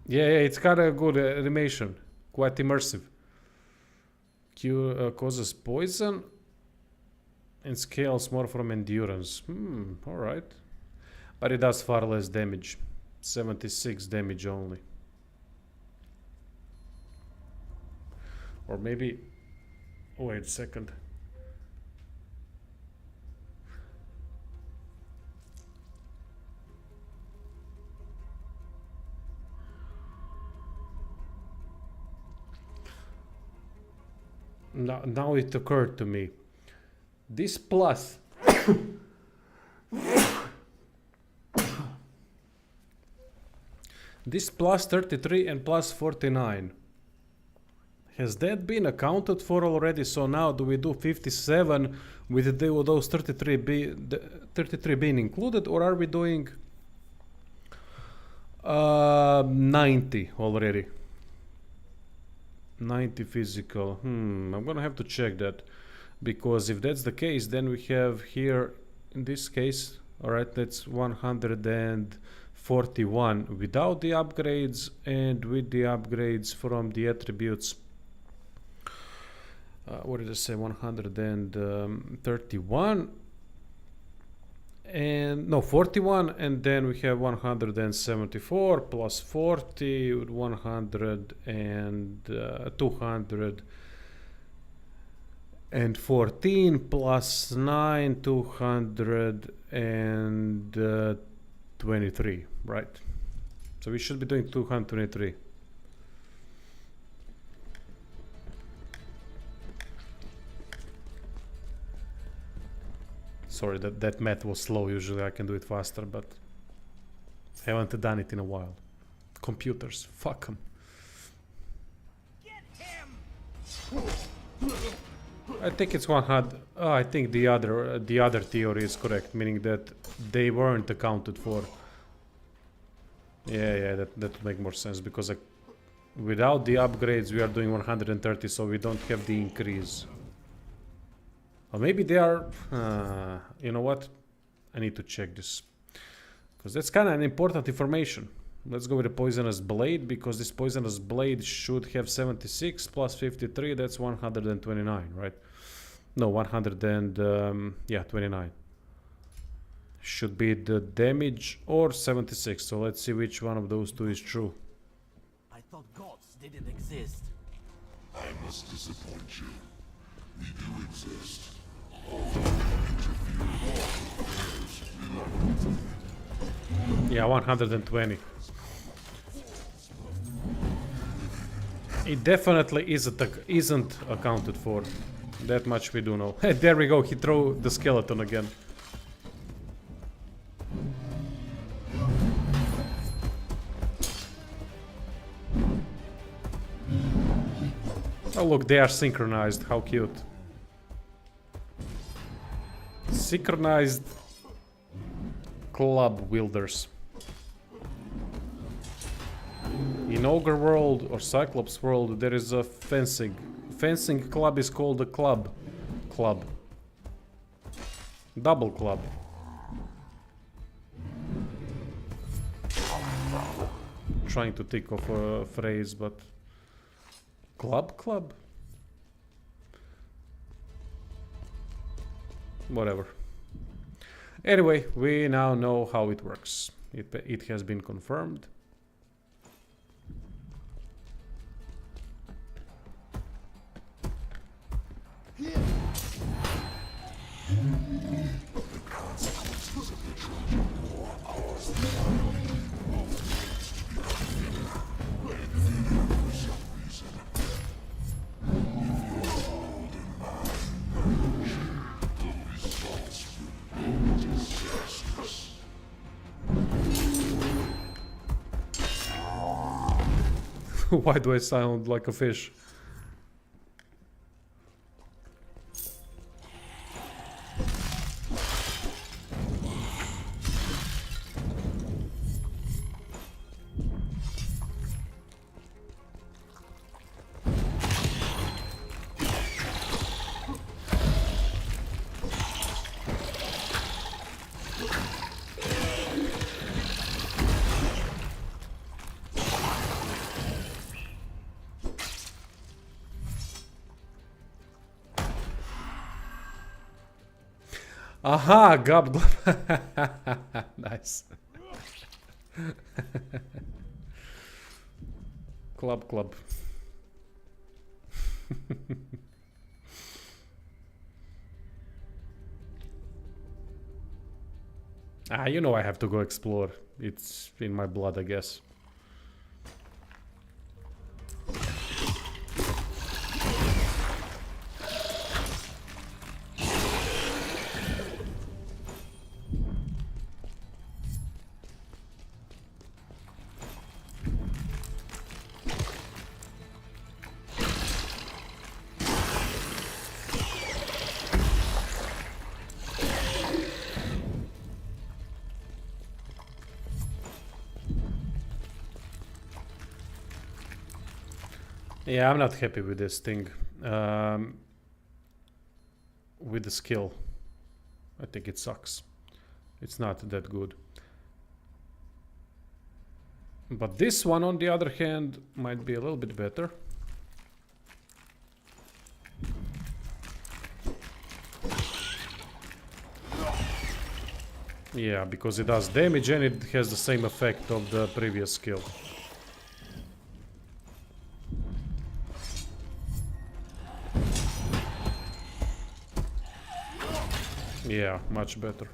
Yeah, it's got a good animation. Quite immersive. Causes poison and scales more from endurance. Alright. But it does far less damage. 76 damage only. Or maybe... Wait a second. Now it occurred to me. This plus... this plus 33 and plus 49. Has that been accounted for already? So now do we do 57 with those 33 being included, or are we doing 90 already? 90 physical. I'm gonna have to check that, because if that's the case, then we have here in this case, alright, that's 141 without the upgrades, and with the upgrades from the attributes. What did I say? 131 and no 41, and then we have 174 plus 40 with 100 and 214 plus 9 223, right? So we should be doing 223. Sorry, that math was slow. Usually I can do it faster, but haven't done it in a while. Computers, fuck them. I think it's 100. I think the other theory is correct, meaning that they weren't accounted for. Yeah, that would make more sense, because without the upgrades we are doing 130, so we don't have the increase. Or maybe they are... you know what? I need to check this, because that's kind of an important information. Let's go with the poisonous blade, because this poisonous blade should have 76 plus 53. That's 129, right? No, 29. Should be the damage or 76. So let's see which one of those two is true. I thought gods didn't exist. I must disappoint you. We do exist. Yeah, 120. It definitely isn't accounted for. That much we do know. There we go, he threw the skeleton again. Oh look, they are synchronized, how cute. Synchronized club wielders. In Ogre World or Cyclops World there is a fencing. Fencing club is called a club. Club. Double club. Trying to think of a phrase, but... Club? Whatever. Anyway, we now know how it works. It has been confirmed. Why do I sound like a fish? Aha, gob. Nice. Club. You know I have to go explore. It's in my blood, I guess. Yeah, I'm not happy with this thing. With the skill. I think it sucks. It's not that good. But this one, on the other hand, might be a little bit better. Yeah, because it does damage and it has the same effect of the previous skill. Yeah, much better.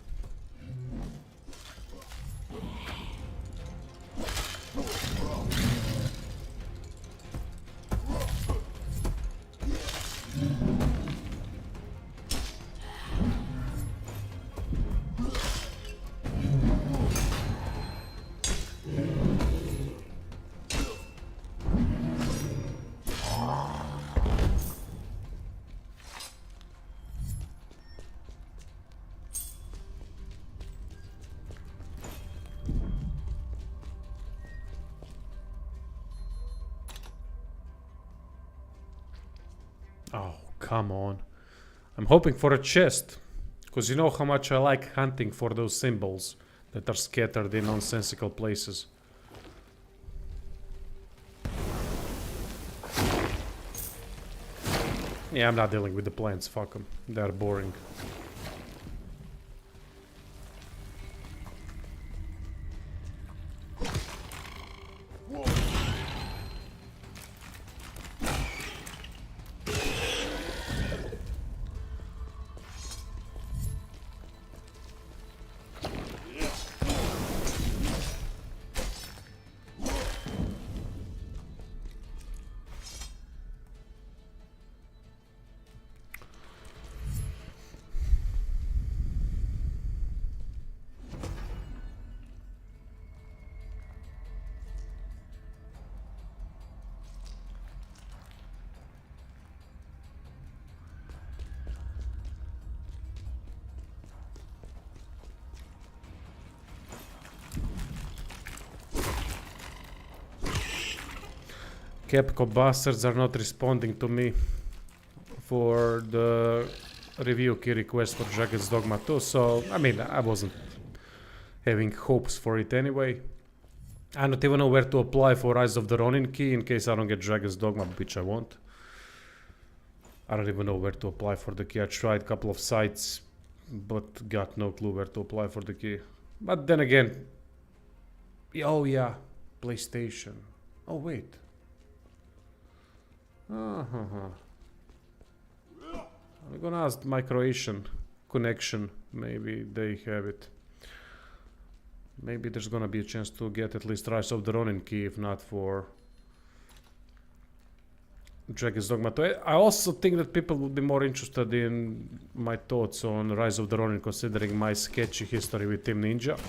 Oh, come on. I'm hoping for a chest. Because you know how much I like hunting for those symbols that are scattered in nonsensical places. Yeah, I'm not dealing with the plants, fuck them. They're boring. Capcom bastards are not responding to me for the review key request for Dragon's Dogma 2, so I mean, I wasn't having hopes for it anyway. I don't even know where to apply for Rise of the Ronin key in case I don't get Dragon's Dogma, which I won't. I don't even know where to apply for the key. I tried a couple of sites, but got no clue where to apply for the key. But then again, oh yeah, PlayStation. Oh wait. I'm gonna ask my Croatian connection. Maybe they have it. Maybe there's gonna be a chance to get at least Rise of the Ronin key, if not for Dragon's Dogma 2. I also think that people would be more interested in my thoughts on Rise of the Ronin, considering my sketchy history with Team Ninja.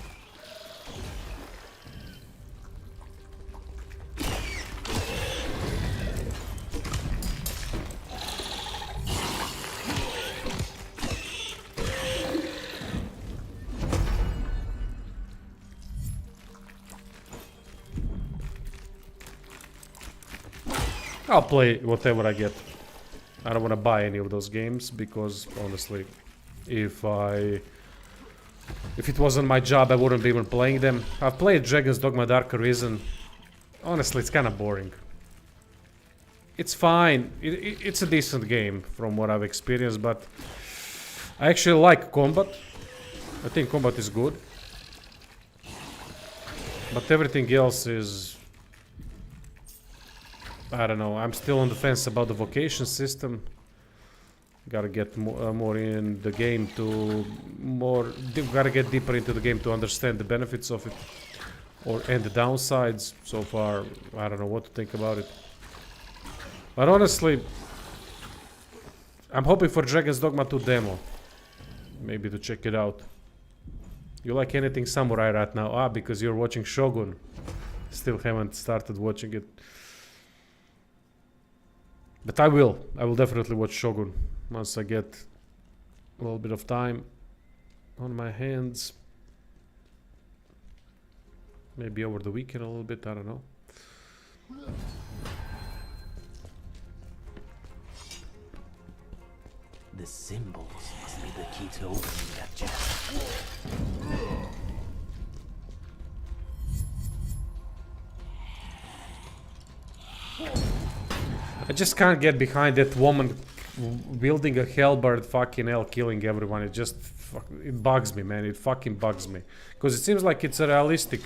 I'll play whatever I get. I don't want to buy any of those games because honestly, if it wasn't my job, I wouldn't be even playing them. I've played Dragon's Dogma Dark Arisen. Honestly, it's kind of boring. It's fine. It's a decent game from what I've experienced, but I actually like combat. I think combat is good. But everything else is... I don't know, I'm still on the fence about the vocation system. Gotta get more in the game to... Gotta get deeper into the game to understand the benefits of it. And the downsides. So far, I don't know what to think about it. But honestly, I'm hoping for Dragon's Dogma 2 demo. Maybe to check it out. You like anything samurai right now? Ah, because you're watching Shogun. Still haven't started watching it. But I will definitely watch Shogun once I get a little bit of time on my hands. Maybe over the weekend a little bit, I don't know. The symbols must be the key to opening that chest. I just can't get behind that woman wielding a halberd, fucking hell, killing everyone. It just, it bugs me, man. It fucking bugs me. Because it seems like it's a realistic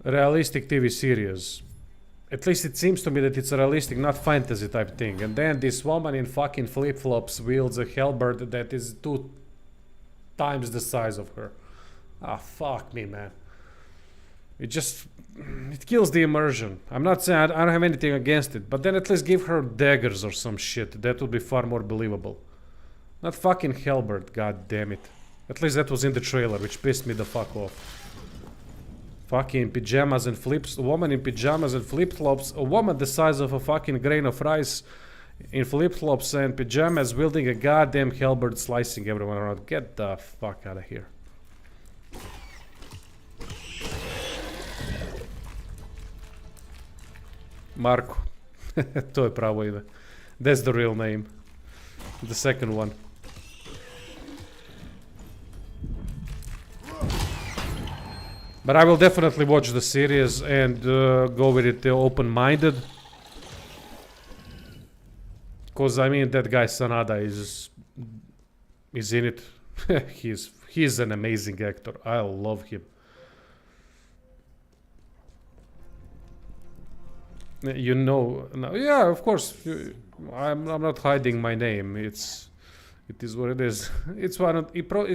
TV series. At least it seems to me that it's a realistic, not fantasy type thing. And then this woman in fucking flip-flops wields a halberd that is 2 times the size of her. Ah, fuck me, man. It just... It kills the immersion. I'm not saying I don't have anything against it, but then at least give her daggers or some shit. That would be far more believable. Not fucking halberd, god damn it. At least that was in the trailer, which pissed me the fuck off. Fucking pajamas and flips. A woman in pajamas and flip-flops. A woman the size of a fucking grain of rice in flip-flops and pajamas wielding a goddamn halberd slicing everyone around. Get the fuck out of here. Marko. To je pravo ime. That's the real name. The second one. But I will definitely watch the series and go with it open-minded. Because I mean that guy Sanada is in it. He's an amazing actor. I love him. You know, no, yeah, of course. I'm not hiding my name. It is what it is. It's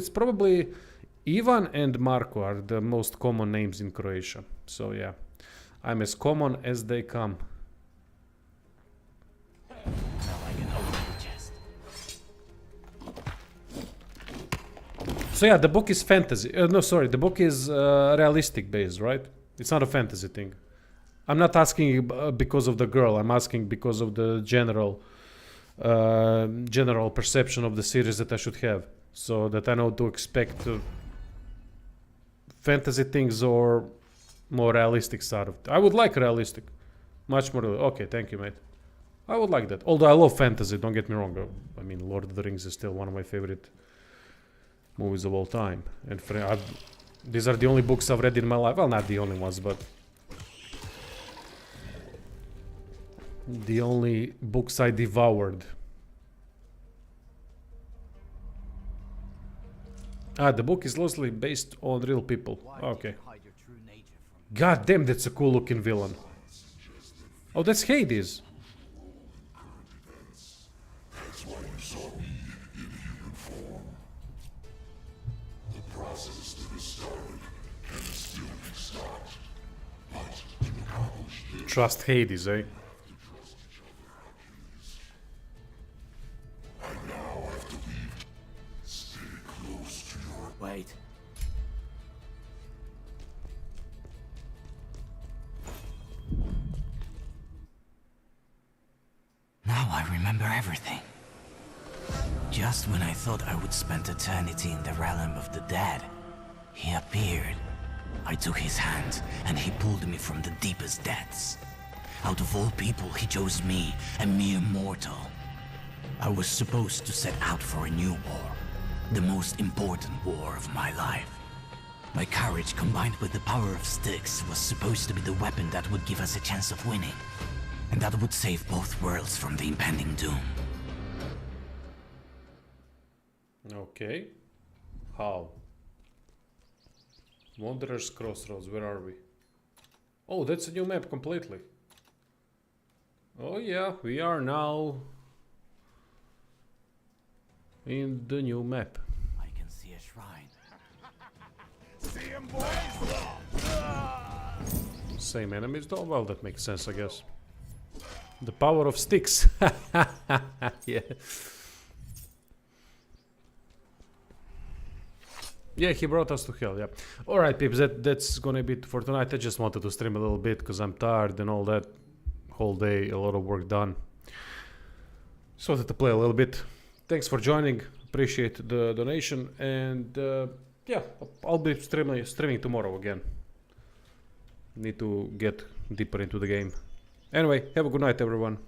probably Ivan and Marko are the most common names in Croatia. So yeah, I'm as common as they come. So yeah, the book is fantasy. No, sorry, the book is realistic based, right? It's not a fantasy thing. I'm not asking because of the girl. I'm asking because of the general perception of the series that I should have, so that I know to expect fantasy things or more realistic side of it. I would like realistic. Much more. Okay, thank you, mate. I would like that. Although I love fantasy, don't get me wrong. I mean, Lord of the Rings is still one of my favorite movies of all time. And these are the only books I've read in my life. Well, not the only ones, but the only books I devoured. The book is loosely based on real people. Okay. God damn, that's a cool looking villain. Oh, that's Hades. That's why you saw me in human form. The process that has started can still be stopped. But to accomplish this, Trust Hades, eh? I now have to leave. Stay close to your... Wait. Now I remember everything. Just when I thought I would spend eternity in the realm of the dead, he appeared. I took his hand, and he pulled me from the deepest depths. Out of all people, he chose me, a mere mortal. I was supposed to set out for a new war, the most important war of my life. My courage combined with the power of Styx was supposed to be the weapon that would give us a chance of winning. And that would save both worlds from the impending doom. Okay. How? Wanderer's Crossroads, where are we? Oh, that's a new map completely. Oh yeah, we are now in the new map. I can see a shrine. See him, boys? Same enemies though? Well, that makes sense, I guess. The power of Styx. Yeah. Yeah, he brought us to hell, yeah. Alright, peeps, that's gonna be it for tonight. I just wanted to stream a little bit because I'm tired and all that. Whole day, a lot of work done. Just wanted to play a little bit. Thanks for joining. Appreciate the donation. And yeah, I'll be streaming tomorrow again. Need to get deeper into the game. Anyway, have a good night, everyone.